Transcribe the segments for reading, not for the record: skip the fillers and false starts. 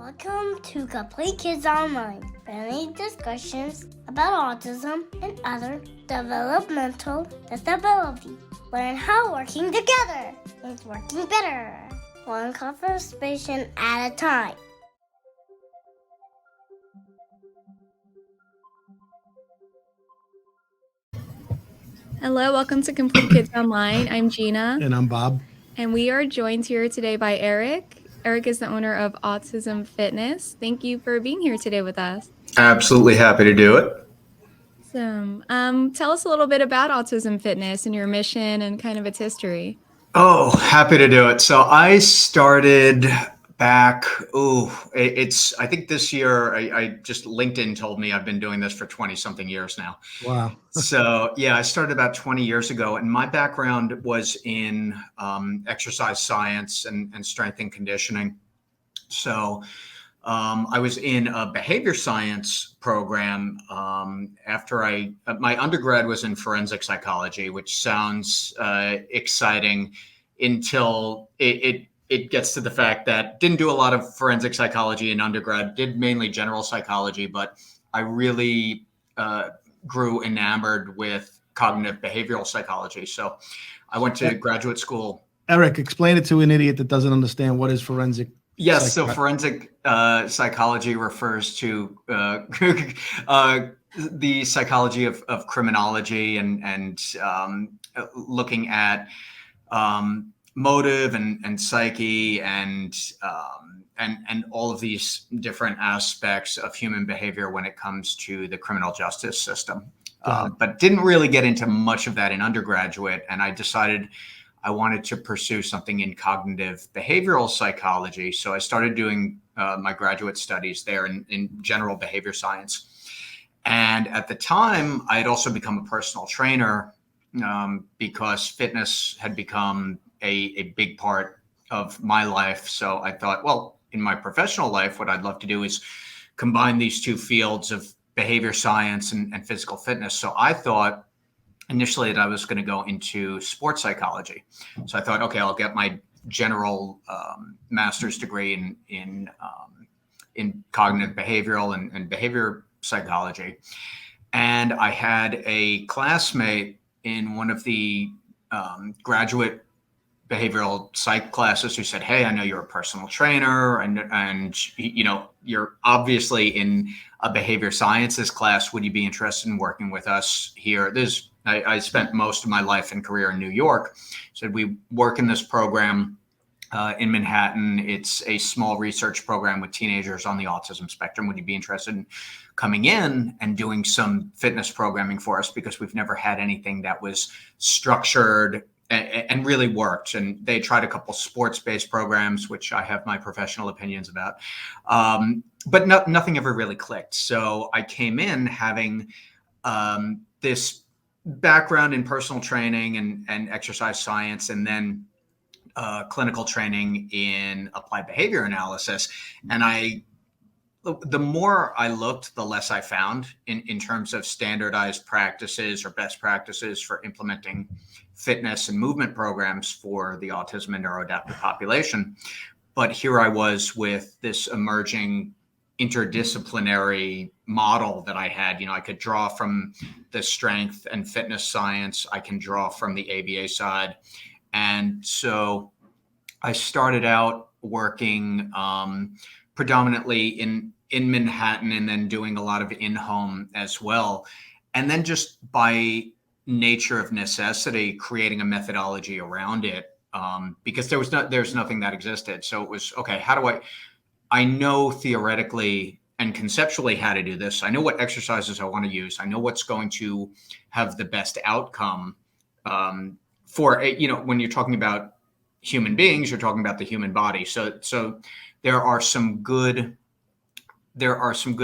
Welcome to Complete Kids Online, friendly discussions about autism and other developmental disabilities. Learn how working together is working better, one conversation at a time. Hello, welcome to Complete Kids Online. I'm Gina. And I'm Bob. And we are joined here today by Eric. Eric is the owner of Autism Fitness. Thank you for being here today with us. Absolutely happy to do it. Awesome. Tell us a little bit about Autism Fitness and your mission and kind of its history. Oh, happy to do it. So I started back, I think this year, I just, LinkedIn told me I've been doing this for 20 something years now. Wow. So yeah, I started about 20 years ago, and my background was in exercise science and strength and conditioning. So I was in a behavior science program after my undergrad was in forensic psychology, which sounds exciting until it gets to the fact that didn't do a lot of forensic psychology in undergrad, did mainly general psychology, but I really grew enamored with cognitive behavioral psychology. So I went to graduate school. Eric, explain it to an idiot that doesn't understand what is forensic. Yes, so forensic psychology refers to the psychology of criminology and looking at motive and psyche and all of these different aspects of human behavior when it comes to the criminal justice system. But didn't really get into much of that in undergraduate, and I decided I wanted to pursue something in cognitive behavioral psychology. So I started doing my graduate studies there in general behavior science. And at the time, I had also become a personal trainer because fitness had become a big part of my life. So I thought, well, in my professional life, what I'd love to do is combine these two fields of behavior science and physical fitness. So I thought initially that I was going to go into sports psychology. So I thought, okay, I'll get my general master's degree in cognitive behavioral and behavior psychology. And I had a classmate in one of the graduate behavioral psych classes who said, hey, I know you're a personal trainer and you know, you're obviously in a behavior sciences class. Would you be interested in working with us here? I spent most of my life and career in New York. So we work in this program in Manhattan. It's a small research program with teenagers on the autism spectrum. Would you be interested in coming in and doing some fitness programming for us? Because we've never had anything that was structured and really worked. And they tried a couple sports-based programs, which I have my professional opinions about. But nothing ever really clicked. So I came in having this background in personal training and exercise science, and then clinical training in applied behavior analysis. And the more I looked, the less I found in terms of standardized practices or best practices for implementing fitness and movement programs for the autism and neuroadaptive population. But here I was with this emerging interdisciplinary model that I had. You know, I could draw from the strength and fitness science. I can draw from the ABA side. And so I started out working predominantly in Manhattan and then doing a lot of in-home as well. And then just by nature of necessity, creating a methodology around it because there's nothing that existed. So it was, okay, how do I know theoretically and conceptually how to do this. I know what exercises I want to use. I know what's going to have the best outcome for, you know, when you're talking about human beings, you're talking about the human body. So there are some good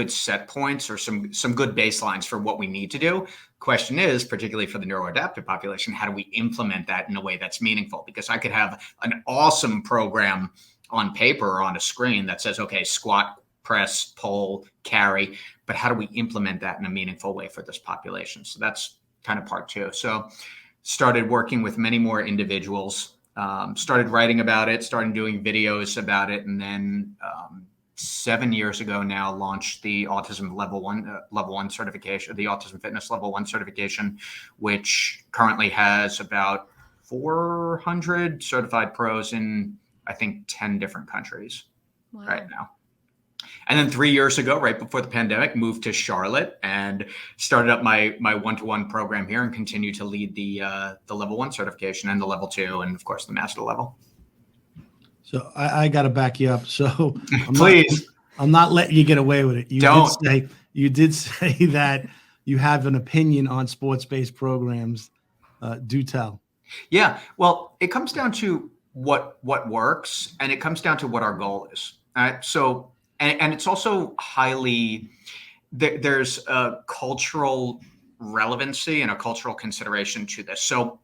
set points or some good baselines for what we need to do. Question is, particularly for the neuroadaptive population, how do we implement that in a way that's meaningful? Because I could have an awesome program on paper or on a screen that says, okay, squat, press, pull, carry, but how do we implement that in a meaningful way for this population? So that's kind of part two. So started working with many more individuals, started writing about it, started doing videos about it, and then 7 years ago now, launched the Autism level one certification, the Autism Fitness level one certification, which currently has about 400 certified pros in, I think, 10 different countries right now. And then 3 years ago, right before the pandemic, moved to Charlotte and started up my one-to-one program here and continue to lead the level one certification and the level two, and of course the master level. So I got to back you up. So Please. I'm not letting you get away with it. You did say that you have an opinion on sports-based programs. Do tell. Yeah. Well, it comes down to what works, and it comes down to what our goal is. All right. So, and it's also highly, there's a cultural relevancy and a cultural consideration to this. So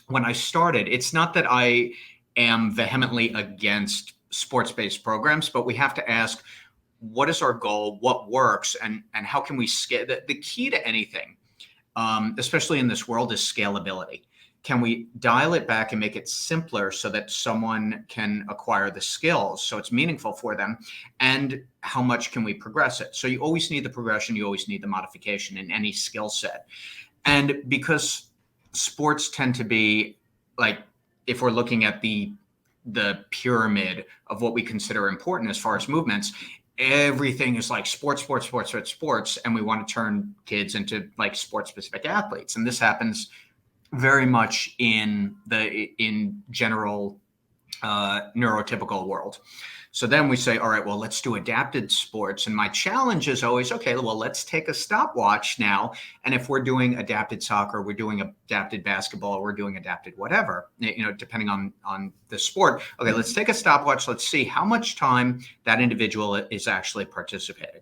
when I started, it's not that I am vehemently against sports-based programs, but we have to ask, what is our goal? What works? And how can we scale? The key to anything, especially in this world, is scalability. Can we dial it back and make it simpler so that someone can acquire the skills so it's meaningful for them? And how much can we progress it? So you always need the progression, you always need the modification in any skill set. And because sports tend to be, like, if we're looking at the pyramid of what we consider important as far as movements, everything is like sports, and we want to turn kids into like sports specific athletes. And this happens very much in general neurotypical world. So then we say, all right, well, let's do adapted sports. And my challenge is always, okay, well, let's take a stopwatch now. And if we're doing adapted soccer, we're doing adapted basketball, we're doing adapted whatever, depending on the sport. Okay, let's take a stopwatch. Let's see how much time that individual is actually participating.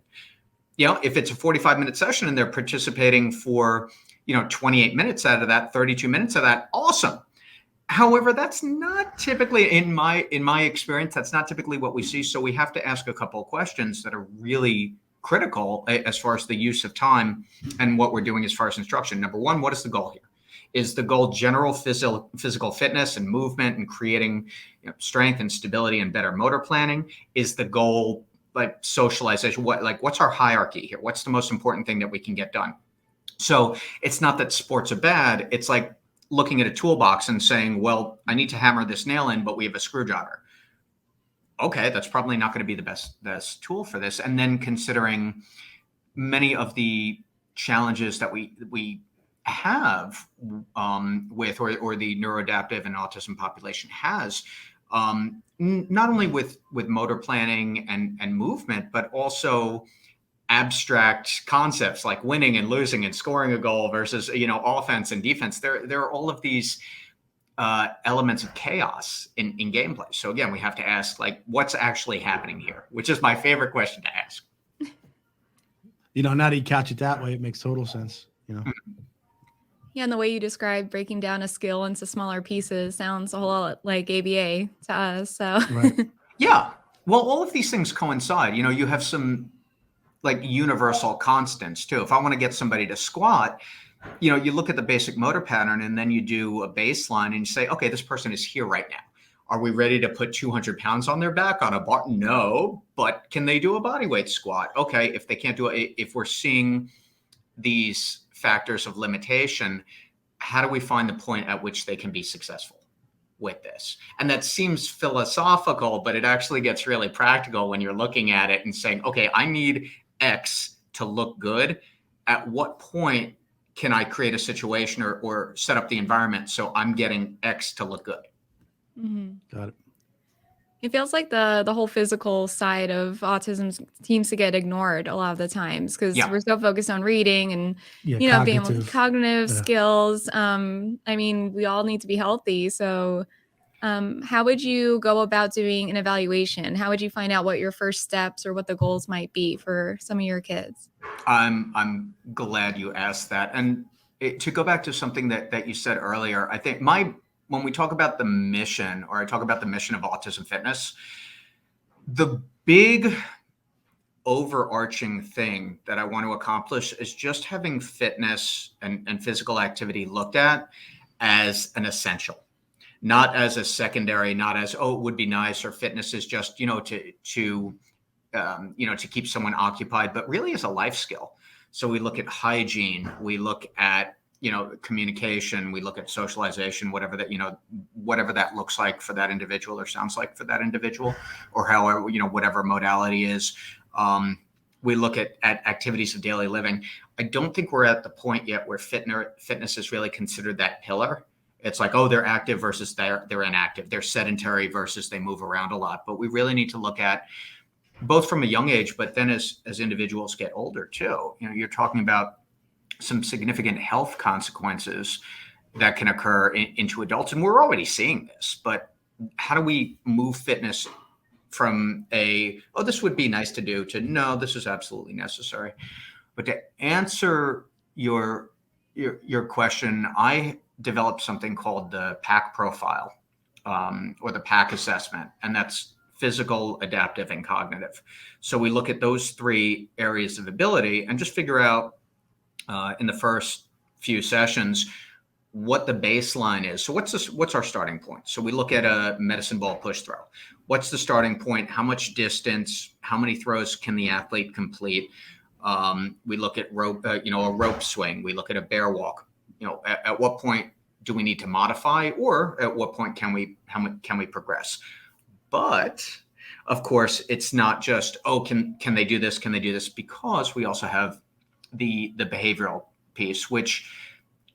If it's a 45-minute session and they're participating for 28 minutes out of that, 32 minutes of that, awesome. However, that's not typically, in my experience, that's not typically what we see. So we have to ask a couple of questions that are really critical as far as the use of time and what we're doing as far as instruction. Number one, what is the goal here? Is the goal general physical fitness and movement and creating strength and stability and better motor planning? Is the goal like socialization? What's our hierarchy here? What's the most important thing that we can get done? So it's not that sports are bad. It's like looking at a toolbox and saying, well, I need to hammer this nail in, but we have a screwdriver. Okay, that's probably not going to be the best tool for this. And then considering many of the challenges that we have with or the neuroadaptive and autism population has, not only with motor planning and movement, but also abstract concepts like winning and losing and scoring a goal versus offense and defense. There are all of these elements of chaos in gameplay. So again, we have to ask, like, what's actually happening here, which is my favorite question to ask. Now that you couch it that way, it makes total sense. Yeah, and the way you describe breaking down a skill into smaller pieces sounds a whole lot like ABA to us. So right. Yeah, well, all of these things coincide. You have some like universal constants too. If I want to get somebody to squat, you look at the basic motor pattern and then you do a baseline and you say, okay, this person is here right now. Are we ready to put 200 pounds on their back on a bar? No, but can they do a body weight squat? Okay, if they can't do it, if we're seeing these factors of limitation, how do we find the point at which they can be successful with this? And that seems philosophical, but it actually gets really practical when you're looking at it and saying, okay, I need X to look good. At what point can I create a situation or set up the environment so I'm getting X to look good? Mm-hmm. Got it. It feels like the whole physical side of autism seems to get ignored a lot of the times because we're so focused on reading and being able to cognitive skills. We all need to be healthy. So how would you go about doing an evaluation? How would you find out what your first steps or what the goals might be for some of your kids? I'm glad you asked that. And to go back to something that you said earlier, I think when we talk about the mission, or I talk about the mission of Autism Fitness, the big overarching thing that I want to accomplish is just having fitness and physical activity looked at as an essential. Not as a secondary, not as, oh, it would be nice, or fitness is just, to to keep someone occupied, but really as a life skill. So we look at hygiene, we look at, communication, we look at socialization, whatever that looks like for that individual or sounds like for that individual, or however, whatever modality is. We look at activities of daily living. I don't think we're at the point yet where fitness is really considered that pillar. It's like, oh, they're active versus they're inactive. They're sedentary versus they move around a lot. But we really need to look at both from a young age, but then as individuals get older too. You're talking about some significant health consequences that can occur into adults. And we're already seeing this, but how do we move fitness from this would be nice to do, to no, this is absolutely necessary? But to answer your question, I developed something called the PAC profile, or the PAC assessment, and that's physical, adaptive, and cognitive. So we look at those 3 areas of ability and just figure out in the first few sessions what the baseline is. So what's our starting point? So we look at a medicine ball push throw. What's the starting point? How much distance? How many throws can the athlete complete? We look at rope, a rope swing. We look at a bear walk. At what point do we need to modify, or at what point can we progress? But of course, it's not just, can they do this? Can they do this? Because we also have the behavioral piece, which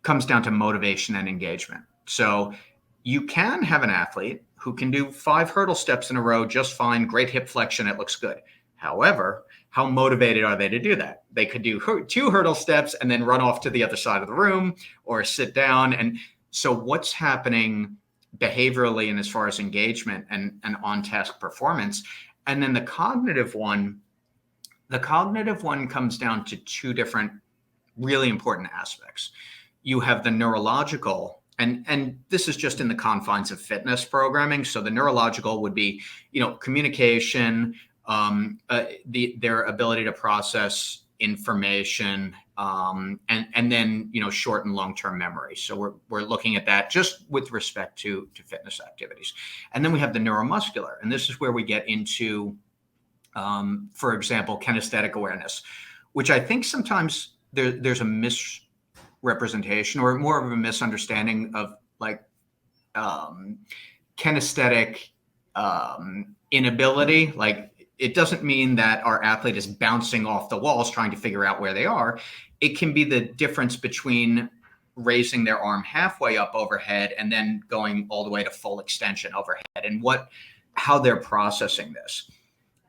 comes down to motivation and engagement. So you can have an athlete who can do 5 hurdle steps in a row just fine, great hip flexion, it looks good. However, how motivated are they to do that? They could do 2 hurdle steps and then run off to the other side of the room or sit down. And so what's happening behaviorally and as far as engagement and on-task performance? And then the cognitive one comes down to 2 different really important aspects. You have the neurological, and this is just in the confines of fitness programming. So the neurological would be, communication, their ability to process information, and then, short and long-term memory. So we're looking at that just with respect to fitness activities. And then we have the neuromuscular, and this is where we get into, for example, kinesthetic awareness, which I think sometimes there's a misrepresentation or more of a misunderstanding of kinesthetic inability. It doesn't mean that our athlete is bouncing off the walls trying to figure out where they are. It can be the difference between raising their arm halfway up overhead and then going all the way to full extension overhead, and how they're processing this.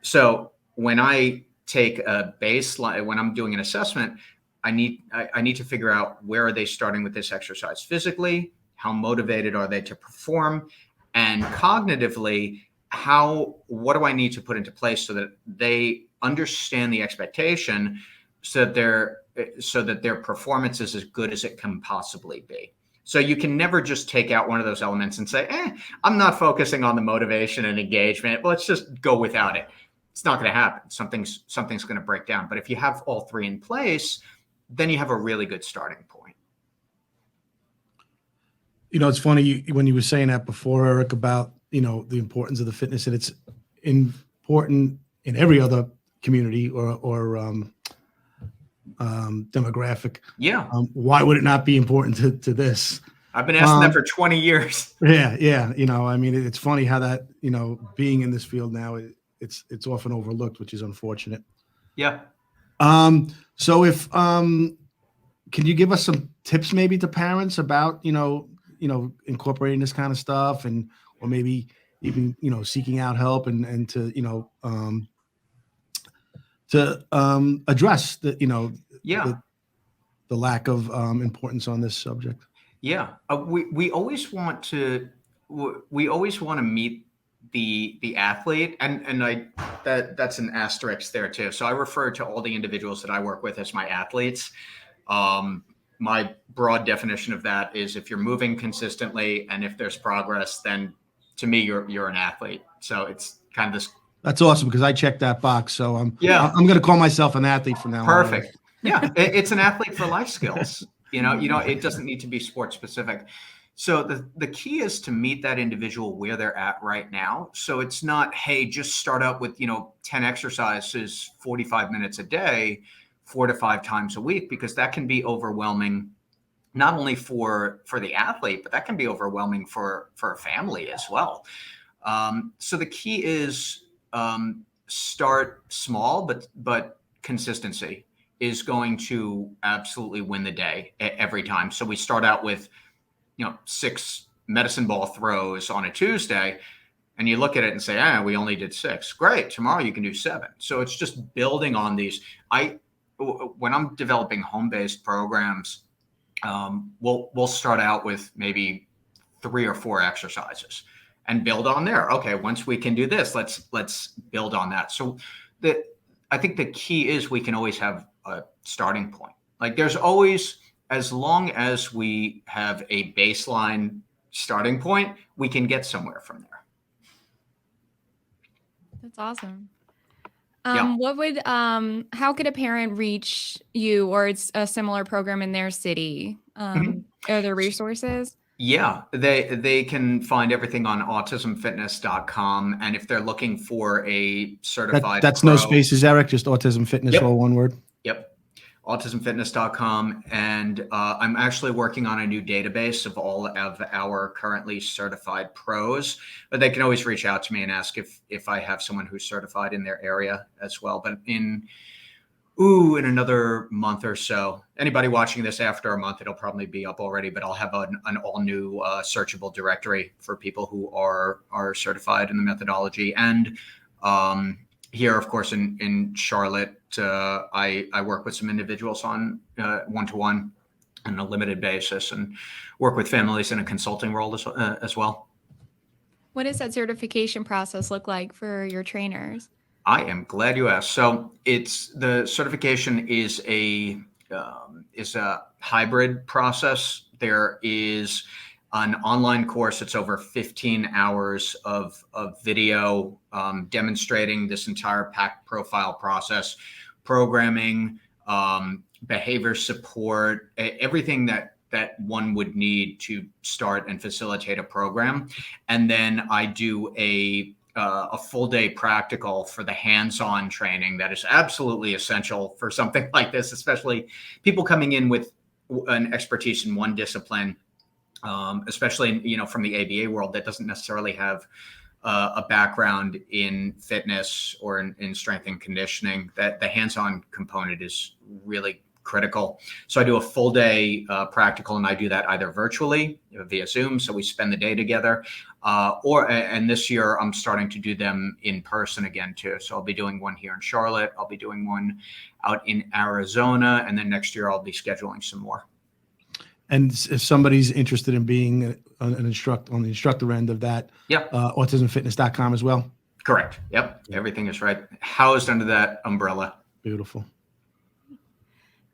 So when I take a baseline, when I'm doing an assessment, I need to figure out where are they starting with this exercise physically, how motivated are they to perform, and cognitively, what do I need to put into place so that they understand the expectation, so that their performance is as good as it can possibly be. So you can never just take out one of those elements and say, I'm not focusing on the motivation and engagement. Let's just go without it. It's not going to happen. Something's going to break down. But if you have all 3 in place, then you have a really good starting point. It's funny when you were saying that before, Eric, about, the importance of the fitness, and it's important in every other community or demographic. Yeah. Why would it not be important to this? I've been asking that for 20 years. Yeah. It's funny how that, being in this field now, it's often overlooked, which is unfortunate. Yeah. So if can you give us some tips maybe to parents about, incorporating this kind of stuff, and or maybe even, seeking out help and to, address the, the lack of importance on this subject. Yeah. We always want to meet the athlete, and that's an asterisk there too. So I refer to all the individuals that I work with as my athletes. My broad definition of that is if you're moving consistently and if there's progress, then to me, you're an athlete. So it's kind of this. That's awesome, because I checked that box. So I'm going to call myself an athlete from now on. Perfect. Yeah. It's an athlete for life skills. It doesn't need to be sports specific. So the key is to meet that individual where they're at right now. So it's not, hey, just start out with, 10 exercises, 45 minutes a day, 4 to 5 times a week, because that can be overwhelming, not only for the athlete, but that can be overwhelming for a family as well. So the key is start small, but consistency is going to absolutely win the day every time. So we start out with 6 medicine ball throws on a Tuesday, and you look at it and say, we only did 6. Great. Tomorrow you can do 7. So it's just building on these. When I'm developing home-based programs, we'll start out with maybe 3 or 4 exercises and build on there. Okay. Once we can do this, let's build on that. So I think the key is we can always have a starting point. Like there's always, as long as we have a baseline starting point, we can get somewhere from there. That's awesome. How could a parent reach you, or it's a similar program in their city? Are there resources? Yeah, they can find everything on autismfitness.com. And if they're looking for a certified that's pro, no spaces, Eric, just Autism Fitness, all one word. Yep. autismfitness.com. And I'm actually working on a new database of all of our currently certified pros, but they can always reach out to me and ask if I have someone who's certified in their area as well. But in another month or so, anybody watching this after a month, it'll probably be up already, but I'll have an all new searchable directory for people who are certified in the methodology. And here, of course, in Charlotte, I work with some individuals on one-to-one on a limited basis, and work with families in a consulting role as well. What does that certification process look like for your trainers? I am glad you asked. So the certification is a hybrid process. There is an online course. It's over 15 hours of video demonstrating this entire PAC profile process, programming, behavior support, everything that one would need to start and facilitate a program. And then I do a full day practical for the hands-on training that is absolutely essential for something like this, especially people coming in with an expertise in one discipline, especially, from the ABA world that doesn't necessarily have a background in fitness or in strength and conditioning. That the hands-on component is really critical. So I do a full day practical, and I do that either virtually via Zoom. So we spend the day together, and this year I'm starting to do them in person again too. So I'll be doing one here in Charlotte. I'll be doing one out in Arizona, and then next year I'll be scheduling some more. And if somebody's interested in being an instructor on the instructor end of that, autismfitness.com as well. Correct. Yep. Everything is right housed under that umbrella. Beautiful.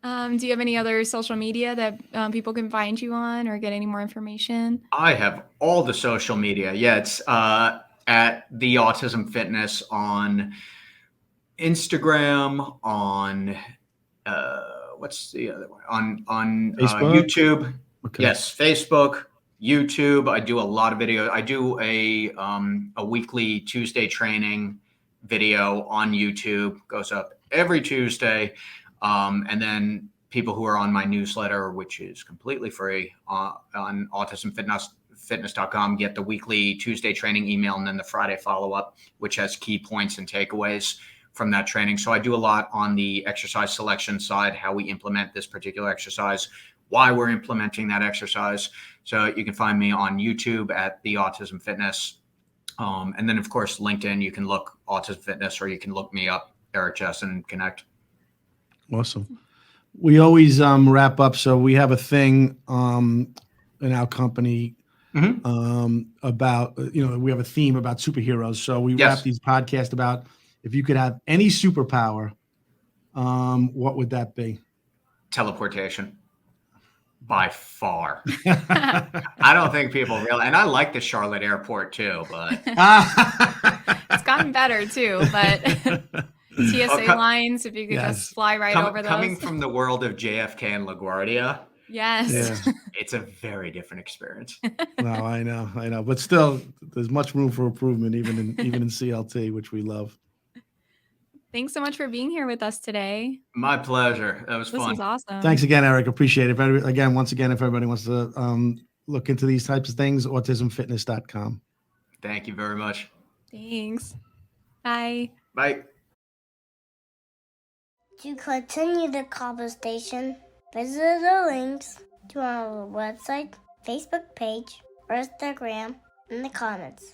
Do you have any other social media that people can find you on or get any more information? I have all the social media. Yeah, it's at the Autism Fitness on Instagram, on what's the other one? On YouTube. Okay. Yes, Facebook, YouTube. I do a lot of videos. I do a weekly Tuesday training video on YouTube. Goes up every Tuesday. And then people who are on my newsletter, which is completely free, on autismfitness.com, get the weekly Tuesday training email, and then the Friday follow-up, which has key points and takeaways from that training. So I do a lot on the exercise selection side, how we implement this particular exercise, why we're implementing that exercise. So you can find me on YouTube at the Autism Fitness. And then, of course, LinkedIn, you can look Autism Fitness, or you can look me up, Eric Chessen, and connect. Awesome. We always wrap up. So we have a thing in our company about, we have a theme about superheroes. So we wrap these podcasts about, if you could have any superpower, what would that be? Teleportation. By far. I don't think people really, and I like the Charlotte airport too, but it's gotten better too, but TSA lines, if you could just fly right over those. Coming from the world of JFK and LaGuardia, Yes. Yeah. It's a very different experience. No, I know. But still, there's much room for improvement, even in CLT, which we love. Thanks so much for being here with us today. My pleasure. That was fun. This was awesome. Thanks again, Eric. Appreciate it. Once again, if everybody wants to look into these types of things, autismfitness.com. Thank you very much. Thanks. Bye. Bye. To continue the conversation, visit the links to our website, Facebook page, or Instagram in the comments.